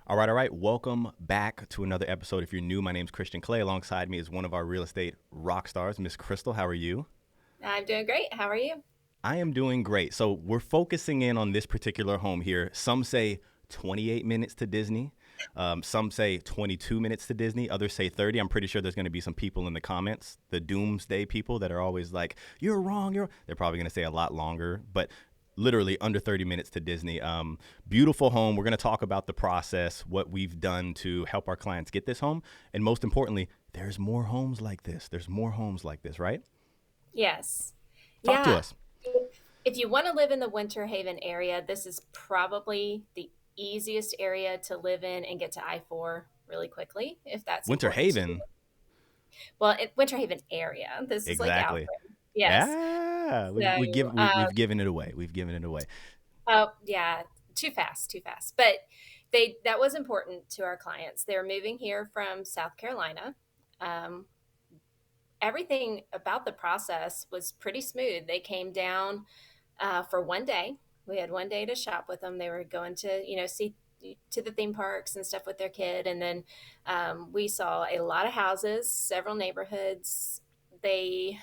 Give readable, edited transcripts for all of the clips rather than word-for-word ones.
All right. Welcome back to another episode. If you're new, my name's Christian Clay. Alongside me is one of our real estate rock stars, Miss Crystal. How are you? I'm doing great. How are you? I am doing great. So we're focusing in on this particular home here. Some say 28 minutes to Disney. Some say 22 minutes to Disney. Others say 30. I'm pretty sure there's going to be some people in the comments, the doomsday people that are always like, "You're wrong." They're probably going to say a lot longer, but literally under 30 minutes to Disney. Beautiful home. We're going to talk about the process, what we've done to help our clients get this home, and most importantly, there's more homes like this. There's more homes like this, right? Yes. Talk to Yeah. us. If you want to live in the Winter Haven area, this is probably the easiest area to live in and get to I-4 really quickly, if that's Winter important to you. Haven. Well, Winter Haven area. This is like Exactly. Alfred. Yes. Yeah, So, we've given it away. We've given it away. oh, yeah, too fast, too fast. But that was important to our clients. They're moving here from South Carolina. Um, Everything about the process was pretty smooth. They came down for one day. We had one day to shop with them. They were going to, see to the theme parks and stuff with their kid. And then we saw a lot of houses, several neighborhoods. They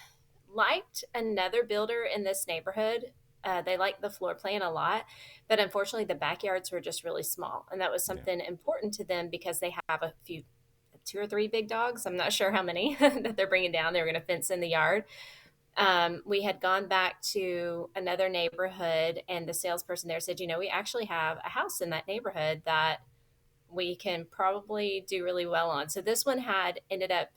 liked another builder in this neighborhood. They liked the floor plan a lot, but unfortunately, the backyards were just really small. And that was Yeah. something important to them because they have a few, two or three big dogs. I'm not sure how many that they're bringing down. They were going to fence in the yard. We had gone back to another neighborhood, and the salesperson there said, we actually have a house in that neighborhood that we can probably do really well on. So this one had ended up,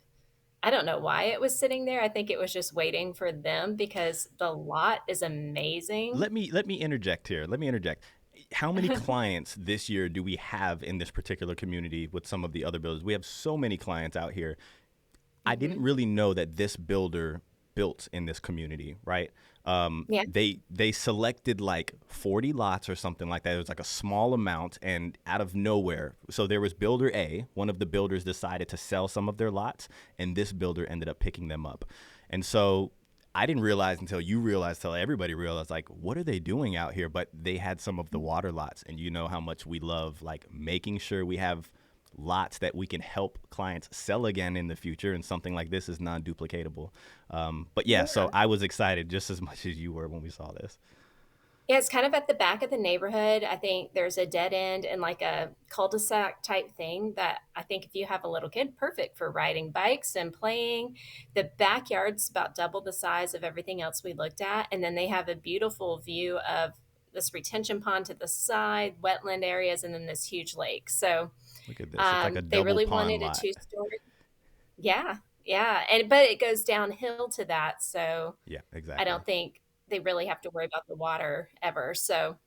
I don't know why it was sitting there. I think it was just waiting for them because the lot is amazing. Let me interject here. Let me interject. How many clients this year do we have in this particular community with some of the other builders? We have so many clients out here. I didn't Hmm. really know that this builder built in this community, right? Yeah. They selected like 40 lots or something like that. It was like a small amount, and out of nowhere, so there was builder A. One of the builders decided to sell some of their lots, and this builder ended up picking them up. And so I didn't realize until you realized, till everybody realized, like, what are they doing out here? But they had some of the water lots, and you know how much we love like making sure we have lots that we can help clients sell again in the future, and something like this is non-duplicatable. But yeah, so Yeah. I was excited just as much as you were when we saw this. Yeah, it's kind of at the back of the neighborhood. I think there's a dead end and like a cul-de-sac type thing that I think if you have a little kid, perfect for riding bikes and playing. The backyard's about double the size of everything else we looked at. And then they have a beautiful view of this retention pond to the side, wetland areas, and then this huge lake. So Look at this. It's like a they double really pond wanted a lot. two-story. Yeah, yeah. But it goes downhill to that. So Yeah, I exactly. don't think they really have to worry about the water ever. So,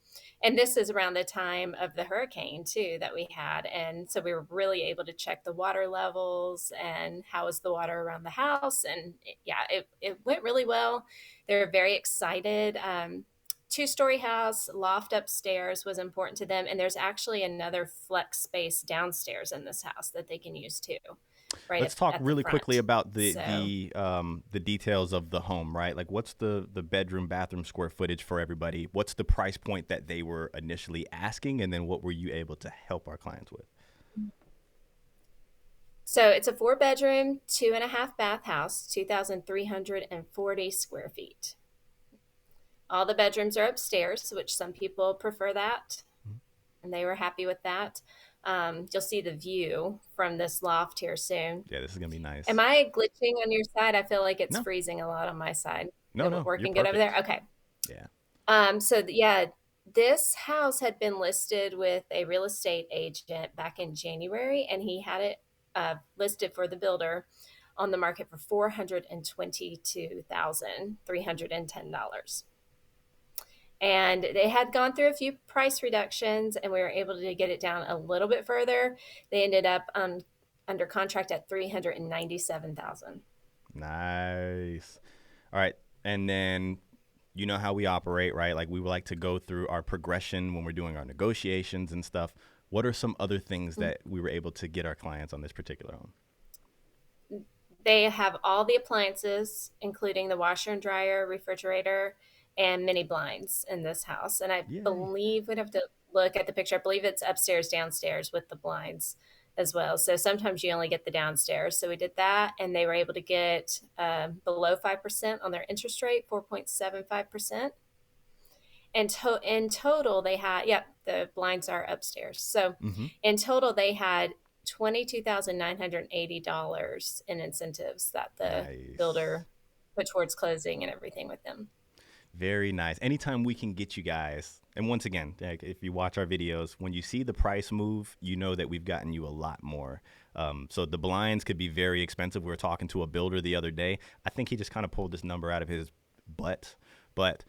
and this is around the time of the hurricane too that we had. And so we were really able to check the water levels and how is the water around the house. And yeah, it went really well. They're very excited. Two-story house, loft upstairs was important to them. And there's actually another flex space downstairs in this house that they can use too, right Let's talk at the really quickly front. about So, the details of the home, right? Like, what's the bedroom, bathroom square footage for everybody? What's the price point that they were initially asking, and then what were you able to help our clients with? So it's a four bedroom, two and a half bath house, 2,340 square feet. All the bedrooms are upstairs, which some people prefer that, and they were happy with that. You'll see the view from this loft here soon. Yeah, this is gonna be Am nice. I glitching on your side? I feel like it's No, freezing a lot on my side. Is no, it no, you're working good over perfect. there? Okay. Yeah. Yeah, this house had been listed with a real estate agent back in January, and he had it listed for the builder on the market for $422,310. And they had gone through a few price reductions, and we were able to get it down a little bit further. They ended up under contract at 397,000. Nice. All right. And then you know how we operate, right? Like, we would like to go through our progression when we're doing our negotiations and stuff. What are some other things that we were able to get our clients on this particular home? They have all the appliances, including the washer and dryer, refrigerator, and mini blinds in this house. And I Yay. believe we'd have to look at the picture. I believe it's upstairs, downstairs with the blinds as well. So sometimes you only get the downstairs. So we did that, and they were able to get below 5% on their interest rate, 4.75%. And in total, they had, yep, the blinds are upstairs. So Mm-hmm. in total, they had $22,980 in incentives that the Nice. builder put towards closing and everything with them. Very nice. Anytime we can get you guys, and once again, like, if you watch our videos, when you see the price move, you know that we've gotten you a lot more. So the blinds could be very expensive. We were talking to a builder the other day. I think he just kind of pulled this number out of his butt, but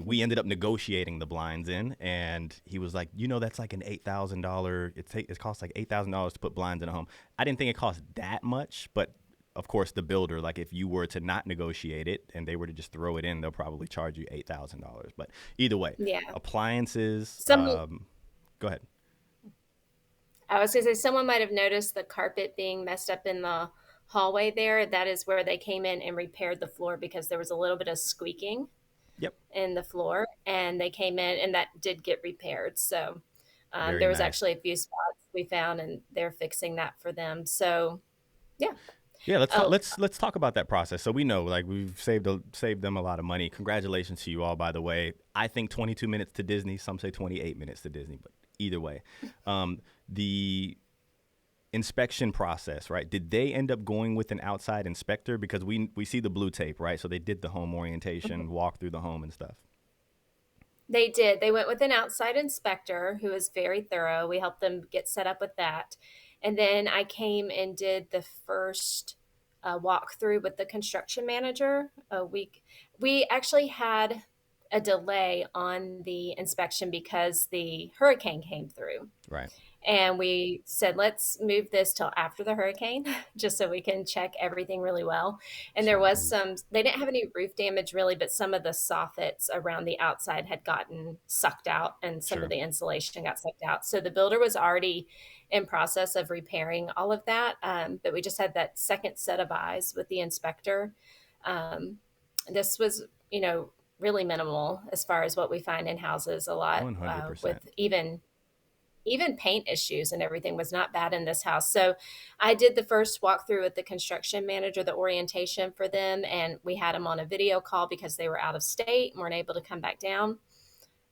we ended up negotiating the blinds in, and he was like, that's like an $8,000. It costs like $8,000 to put blinds in a home. I didn't think it cost that much, but of course, the builder, like if you were to not negotiate it and they were to just throw it in, they'll probably charge you $8,000. But either way, Yeah. appliances. Some Go ahead. I was going to say someone might have noticed the carpet being messed up in the hallway there. That is where they came in and repaired the floor because there was a little bit of squeaking Yep. in the floor, and they came in and that did get repaired. So Very there was nice. actually a few spots we found, and they're fixing that for them. So yeah. Yeah, let's talk, Oh, let's talk about that process. So we know, like, we've saved them a lot of money. Congratulations to you all, by the way. I think 22 minutes to Disney. Some say 28 minutes to Disney, but either way, the inspection process, right? Did they end up going with an outside inspector? Because we see the blue tape, right? So they did the home orientation, walk through the home and stuff. they did. They went with an outside inspector who was very thorough. We helped them get set up with that. And then I came and did the first walkthrough with the construction manager a week. We actually had a delay on the inspection because the hurricane came through. Right. And we said, let's move this till after the hurricane, just so we can check everything really well. And there Smart was move. they didn't have any roof damage really, but some of the soffits around the outside had gotten sucked out and some of Sure. the insulation got sucked out. So the builder was already in process of repairing all of that. But we just had that second set of eyes with the inspector. Um, this was, really minimal as far as what we find in houses a lot, 100%. with even paint issues and everything was not bad in this house. So I did the first walkthrough with the construction manager, the orientation for them, and we had them on a video call because they were out of state and weren't able to come back down.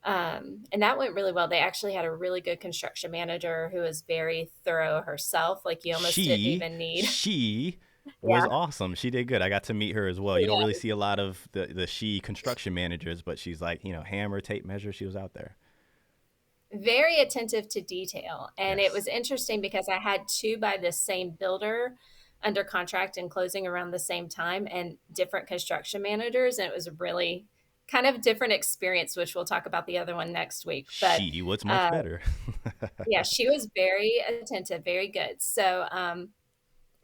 And that went really well. They actually had a really good construction manager who was very thorough herself. Like you almost didn't She even need. she was Yeah. awesome. She did good. I got to meet her as well. You don't really Yeah. see a lot of the she construction managers, but she's like, hammer, tape measure. She was out there. Very attentive to detail. And it Yes. was interesting because I had two by the same builder under contract and closing around the same time and different construction managers. And it was a really kind of different experience, which we'll talk about the other one next week. But She was much uh, better. yeah, she was very attentive, very good. So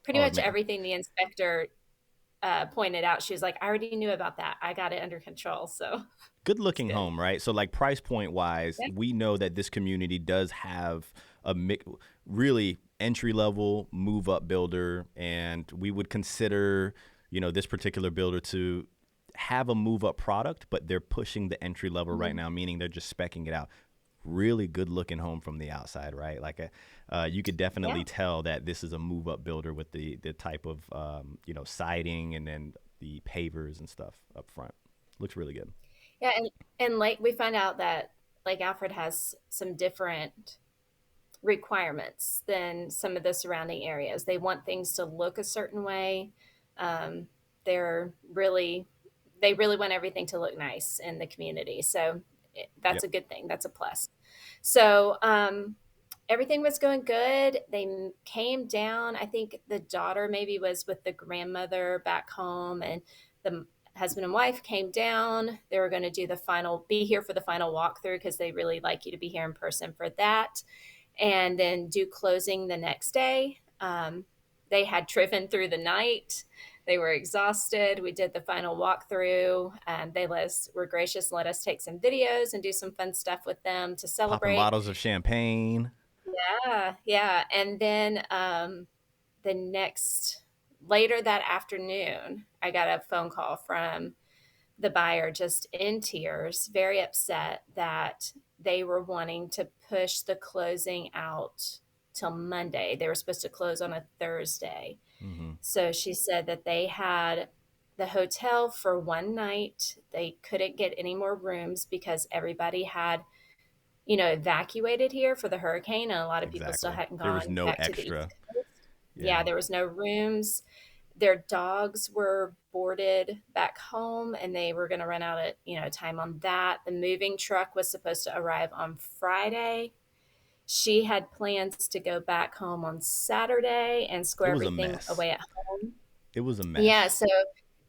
pretty Oh much man. everything the inspector pointed out, she was like, I already knew about that. I got it under control. So Good it's looking good. home, right? So like price point wise, Yeah. we know that this community does have a really entry level move up builder, and we would consider, this particular builder to have a move up product, but they're pushing the entry level right Mhm. now, meaning they're just specking it out. Really good looking home from the outside, right? Like you could Yeah. definitely tell that this is a move up builder with the type of siding and then the pavers and stuff up front. Looks really good. Yeah, and like we find out that Lake Alfred has some different requirements than some of the surrounding areas. They want things to look a certain way. Um, they're really they really want everything to look nice in the community. So that's Yep. a good thing. That's a plus. So everything was going good. They came down. I think the daughter maybe was with the grandmother back home, and the husband and wife came down. They were going to be here for the final walkthrough because they really like you to be here in person for that, and then do closing the next day. They had driven through the night. They were exhausted. We did the final walkthrough. They were gracious and let us take some videos and do some fun stuff with them to Popping celebrate. bottles of champagne. Yeah, yeah. And then the next later that afternoon, I got a phone call from the buyer just in tears, very upset that they were wanting to push the closing out till Monday. They were supposed to close on a Thursday. Mm-hmm. So she said that they had the hotel for one night. They couldn't get any more rooms because everybody had, evacuated here for the hurricane, and a lot of people still Exactly. hadn't There was gone no back to the East extra. Coast. Yeah. Yeah, there was no rooms. Their dogs were boarded back home, and they were going to run out of, time on that. The moving truck was supposed to arrive on Friday. She had plans to go back home on Saturday and It square was a everything mess. away at home. It was a Yeah, mess. so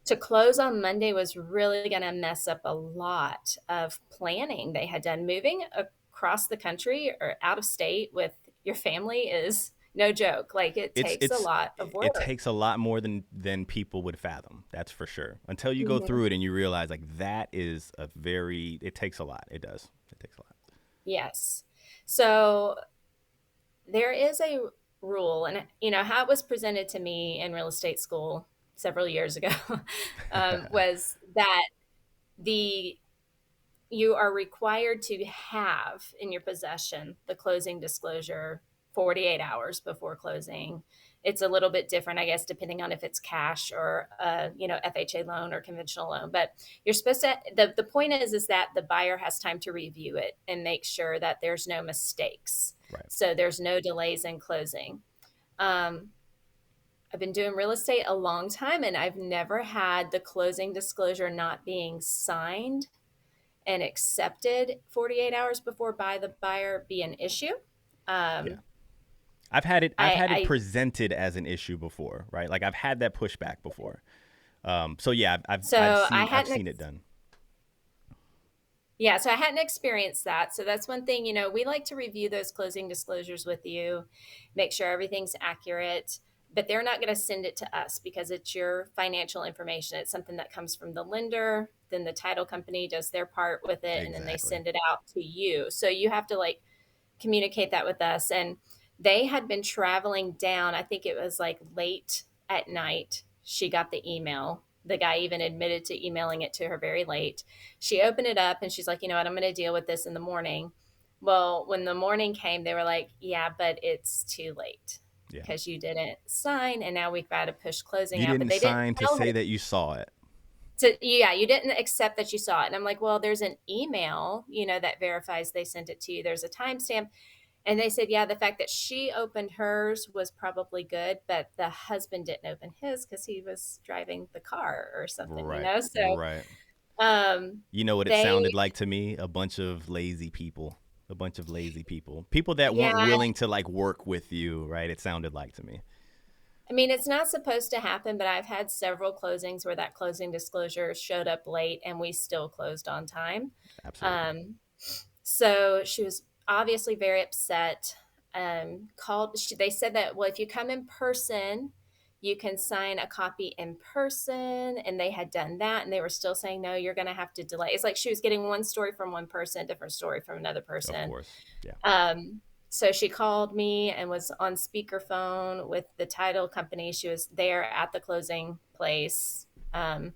to close on Monday was really going to mess up a lot of planning they had done. Moving across the country or out of state with your family is no joke. Like, it It's takes a it's lot of it work. takes a lot more than people would fathom. That's for sure. Until you go Mhm. through it and you realize like that is a very it takes a lot. It does. It takes a lot. Yes. So there is a rule, and how it was presented to me in real estate school several years ago was that the you are required to have in your possession the closing disclosure 48 hours before closing. It's a little bit different, I guess, depending on if it's cash or FHA loan or conventional loan. But you're supposed to. The point is that the buyer has time to review it and make sure that there's no mistakes, Right. so there's no delays in closing. Um, I've been doing real estate a long time, and I've never had the closing disclosure not being signed and accepted 48 hours before by the buyer be an issue. Yeah. Um, I've I, had it I presented as an issue before, right? Like I've had that pushback before. So yeah, I've so I seen hadn't it done. Yeah, so I hadn't experienced that. So that's one thing, we like to review those closing disclosures with you, make sure everything's accurate, but they're not going to send it to us because it's your financial information. It's something that comes from the lender, then the title company does their part with it, and then they Exactly. send it out to you. So you have to like communicate that with us. And they had been traveling down, I think it was like late at night. She got the email. The guy even admitted to emailing it to her very late. She opened it up and she's like, you know what, I'm going to deal with this in the morning. Well, when the morning came, they were like, yeah, but it's too late Yeah. because you didn't sign. And now we've got to push closing You out. But didn't they didn't sign to tell her say that you saw it. yeah, you didn't accept that you saw it. And I'm like, well, there's an email, that verifies they sent it to you. There's a timestamp. And they said, yeah, the fact that she opened hers was probably good, but the husband didn't open his because he was driving the car or something. Right. So Right. um, You know what it they, sounded like to me? A bunch of lazy people. A bunch of lazy people. People that weren't yeah, willing to like work with you, right? It sounded like to me. I mean, it's not supposed to happen, but I've had several closings where that closing disclosure showed up late and we still closed on time. Absolutely. Um, So she was obviously very upset. They said that, well, if you come in person, you can sign a copy in person. And they had done that. And they were still saying, no, you're going to have to delay. It's like she was getting one story from one person, a different story from another Of person. course. Yeah. So she called me and was on speakerphone with the title company. She was there at the closing place. And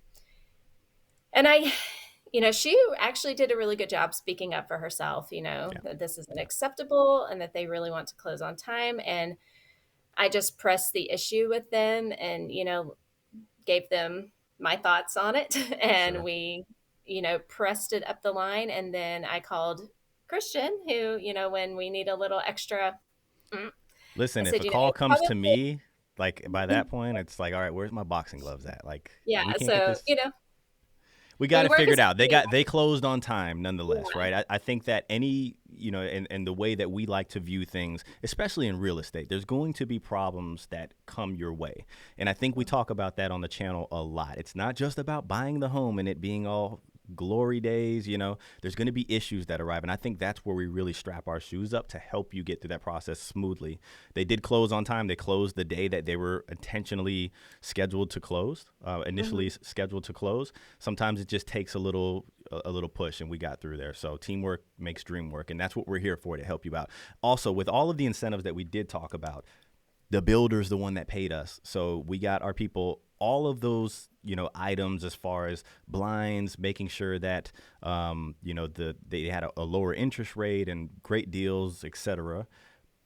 she actually did a really good job speaking up for herself, Yeah. that this isn't Yeah. acceptable and that they really want to close on time. And I just pressed the issue with them and, gave them my thoughts on it. And Sure. we, pressed it up the line. And then I called Christian, who, when we need a little extra, mm, I Listen, if said, a call it's comes to probably, me, like by that point, it's like, all right, where's my boxing gloves at? Like, yeah. we can't get So, this. We got we it work figured as out. a team. They closed on time nonetheless, Yeah. right? I think that any and the way that we like to view things, especially in real estate, there's going to be problems that come your way, and I think we talk about that on the channel a lot. It's not just about buying the home and it being all glory days. There's going to be issues that arrive, and I think that's where we really strap our shoes up to help you get through that process smoothly. They did close on time. They closed the day that they were intentionally scheduled to close, initially Mhm. scheduled to close. Sometimes it just takes a little push, and we got through there. So teamwork makes dream work, and that's what we're here for, to help you out. Also, with all of the incentives that we did talk about, The builder's the one that paid us. So we got our people all of those, items as far as blinds, making sure that, they had a lower interest rate and great deals, etc.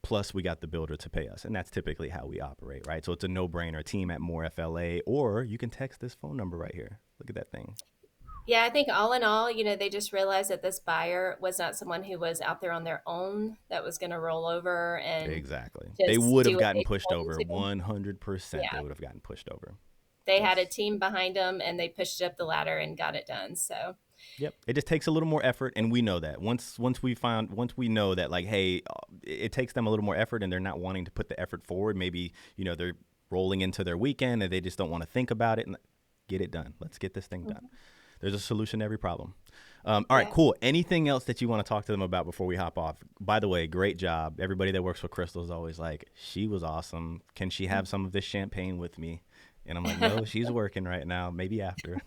Plus, we got the builder to pay us, and that's typically how we operate, right? So it's a no-brainer. Team at More FLA, or you can text this phone number right here. Look at that thing. Yeah, I think all in all, they just realized that this buyer was not someone who was out there on their own that was going to roll over and Exactly. They just would do have what gotten they pushed told them over to. 100%. They Yeah, would have gotten pushed over. they had a Yes. team behind them and they pushed up the ladder and got it done. So, Yep. It just takes a little more effort, and we know that. Once we know that, like, hey, it takes them a little more effort, and they're not wanting to put the effort forward. Maybe they're rolling into their weekend, and they just don't want to think about it. And get it done. Let's get this thing done. mhm. There's a solution to every problem. All right, Yeah. cool. Anything else that you want to talk to them about before we hop off? By the way, great job. Everybody that works with Crystal is always like, she was awesome. Can she have some of this champagne with me? And I'm like, no, she's working right now. Maybe after.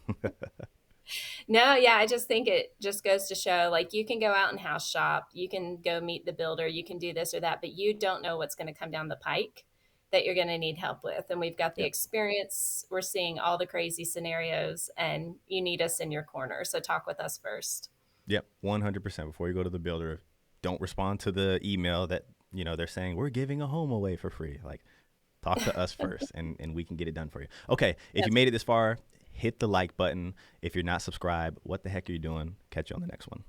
No, yeah, I just think it just goes to show like you can go out and house shop, you can go meet the builder, you can do this or that, but you don't know what's going to come down the pike that you're going to need help with. And we've got the Yep. experience, we're seeing all the crazy scenarios, and you need us in your corner. So talk with us first. Yep. 100%. Before you go to the builder, don't respond to the email that, they're saying we're giving a home away for free. Like, talk to us first, and we can get it done for you. Okay. If you Yes. made it this far, hit the like button. If you're not subscribed, what the heck are you doing? Catch you on the next one.